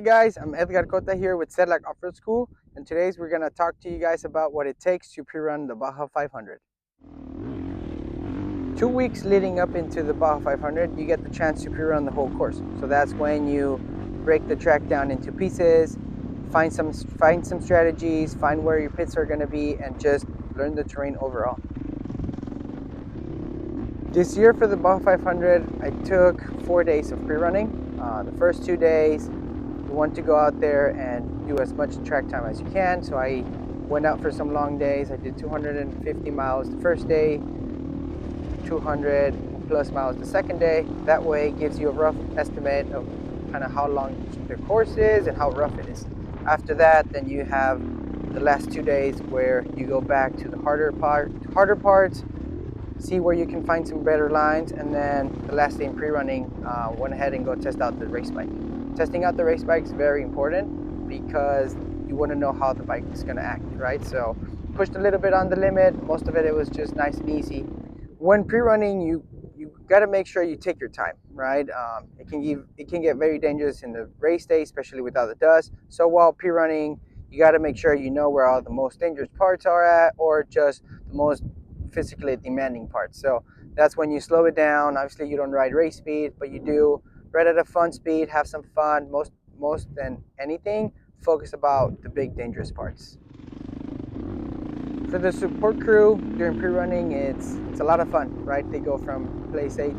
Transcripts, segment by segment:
guys, I'm Edgar Cota here with Sedlak Off-Road School, and today's we're going to talk to you guys about what it takes to pre-run the Baja 500. 2 weeks leading up into the Baja 500, you get the chance to pre-run the whole course. So that's when you break the track down into pieces, find some strategies, find where your pits are going to be, and just learn the terrain overall. This year for the Baja 500, I took 4 days of pre-running. The first 2 days, you want to go out there and do as much track time as you can. So I went out for some long days. I did 250 miles the first day, 200 plus miles the second day. That way it gives you a rough estimate of kind of how long the course is and how rough it is. After that, then you have the last 2 days where you go back to the harder parts, see where you can find some better lines, and then the last day in pre-running, went ahead and go test out the race bike. Testing out the race bike is very important because you want to know how the bike is going to act, right? So pushed a little bit on the limit. Most of it was just nice and easy. When pre-running, you got to make sure you take your time, right? It can get very dangerous in the race day, especially without the dust. So while pre-running, you got to make sure you know where all the most dangerous parts are at, or just the most physically demanding parts. So that's when you slow it down. Obviously you don't ride race speed, but you do ride at a fun speed, have some fun. Most than anything, focus about the big dangerous parts. For the support crew during pre-running, it's a lot of fun, right? They go from place A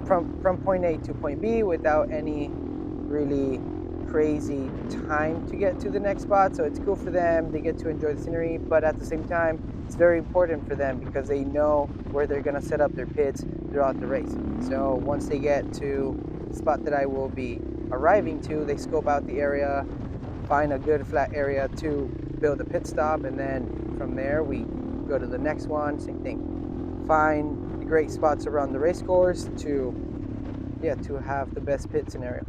from point A to point B without any really crazy time to get to the next spot. So it's cool for them. They get to enjoy the scenery, but at the same time, it's very important for them because they know where they're going to set up their pits throughout the race. So once they get to the spot that I will be arriving to, they scope out the area, find a good flat area to build a pit stop, and then from there we go to the next one. Same thing. Find great spots around the race course to have the best pit scenario.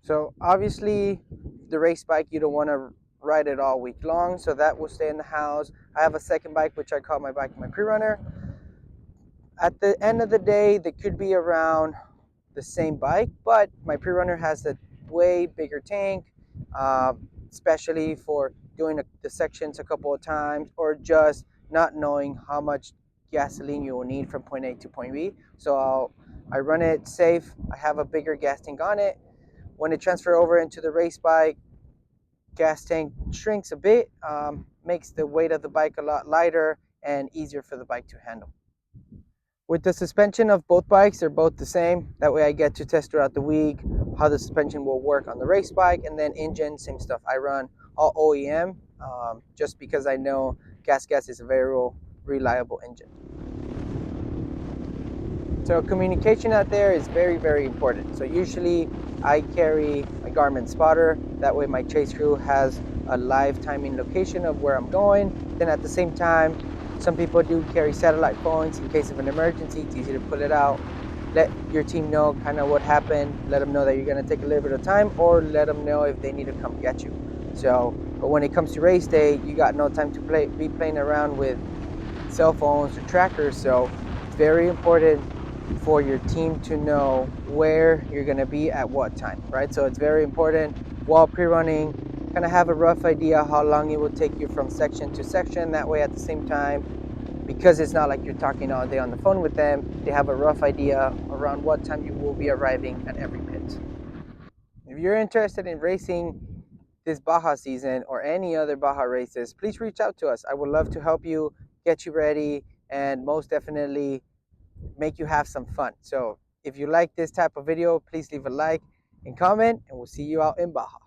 So obviously the race bike, you don't want to ride it all week long, so that will stay in the house. I have a second bike, which I call my pre-runner. At the end of the day, they could be around the same bike, but my pre-runner has a way bigger tank, especially for doing the sections a couple of times, or just not knowing how much gasoline you will need from point A to point B. So I run it safe. I have a bigger gas tank on it. When it transfers over into the race bike, gas tank shrinks a bit, makes the weight of the bike a lot lighter and easier for the bike to handle. With the suspension of both bikes, they're both the same. That way I get to test throughout the week how the suspension will work on the race bike. And then engine, same stuff. I run all OEM just because I know gas is a very reliable engine. So communication out there is very, very important. So usually I carry a Garmin spotter. That way my chase crew has a live timing location of where I'm going. Then at the same time, some people do carry satellite phones in case of an emergency. It's easy to pull it out. Let your team know kind of what happened. Let them know that you're going to take a little bit of time, or let them know if they need to come get you. So, but when it comes to race day, you got no time to be playing around with cell phones or trackers. So it's very important for your team to know where you're going to be at what time, right? So it's very important while pre-running, kind of have a rough idea how long it will take you from section to section. That way at the same time, because it's not like you're talking all day on the phone with them, they have a rough idea around what time you will be arriving at every pit. If you're interested in racing this Baja season or any other Baja races, please reach out to us. I would love to help you, get you ready, and most definitely make you have some fun. So if you like this type of video, please leave a like and comment, and we'll see you out in Baja.